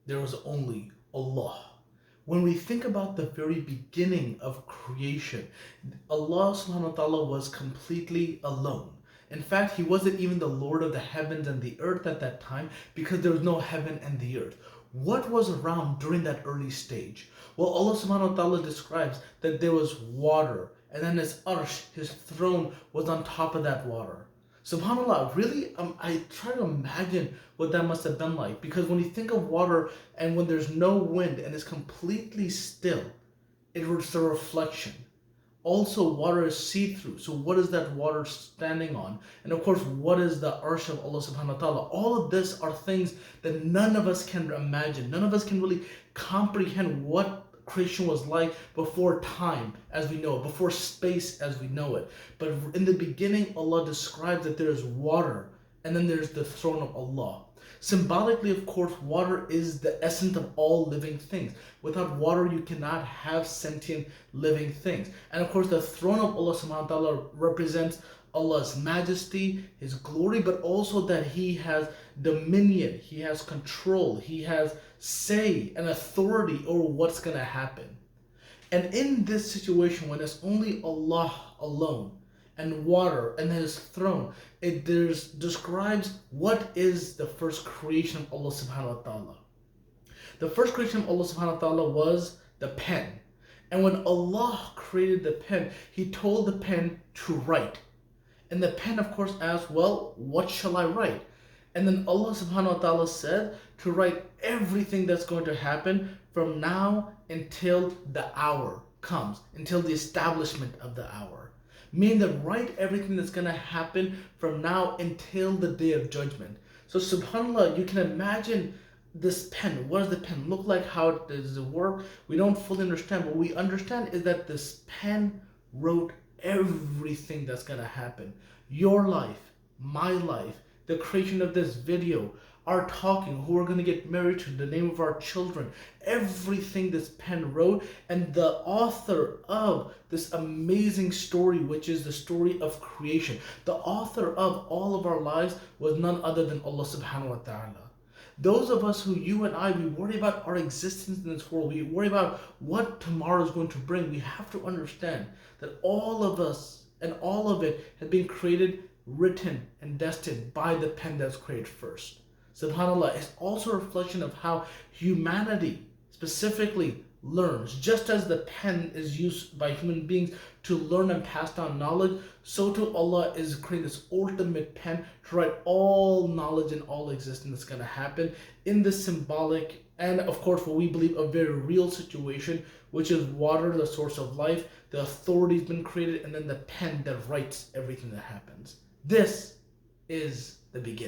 there was only Allah. When we think about the very beginning of creation, Allah subhanahu wa ta'ala was completely alone. In fact, He wasn't even the Lord of the heavens and the earth at that time because there was no heaven and the earth. What was around during that early stage? Well, Allah subhanahu wa ta'ala describes that there was water, and then His arsh, His throne, was on top of that water. SubhanAllah, really, I try to imagine what that must have been like, because when you think of water and when there's no wind and it's completely still, it's a reflection. Also, water is see-through. So what is that water standing on? And of course, what is the arsh of Allah subhanahu wa ta'ala? All of this are things that none of us can imagine. None of us can really comprehend what creation was like before time as we know it, before space as we know it. But in the beginning, Allah describes that there is water, and then there's the throne of Allah. Symbolically, of course, water is the essence of all living things. Without water, you cannot have sentient living things. And of course, the throne of Allah subhanahu wa ta'ala represents Allah's majesty, His glory, but also that He has dominion, He has control, He has say and authority over what's going to happen. And in this situation, when it's only Allah alone and water and His throne, it describes what is the first creation of Allah subhanahu wa ta'ala. The first creation of Allah subhanahu wa ta'ala was the pen. And when Allah created the pen, He told the pen to write. And the pen, of course, asked, well, what shall I write? And then Allah subhanahu wa ta'ala said to write everything that's going to happen from now until the hour comes, until the establishment of the hour. Meaning that write everything that's going to happen from now until the day of judgment. So subhanAllah, you can imagine this pen. What does the pen look like? How does it work? We don't fully understand. What we understand is that this pen wrote everything that's going to happen. Your life, my life, the creation of this video, our talking, who we're going to get married to, the name of our children, everything this pen wrote. And the author of this amazing story, which is the story of creation, the author of all of our lives was none other than Allah subhanahu wa ta'ala. Those of us who, you and I, we worry about our existence in this world, we worry about what tomorrow is going to bring. We have to understand that all of us and all of it has been created, written, and destined by the pen that's created first. SubhanAllah, it's also a reflection of how humanity specifically learns. Just as the pen is used by human beings to learn and pass down knowledge, so too Allah is creating this ultimate pen to write all knowledge and all existence that's going to happen in this symbolic and, of course, what we believe a very real situation, which is water, the source of life. The authority's been created, and then the pen that writes everything that happens. This is the beginning.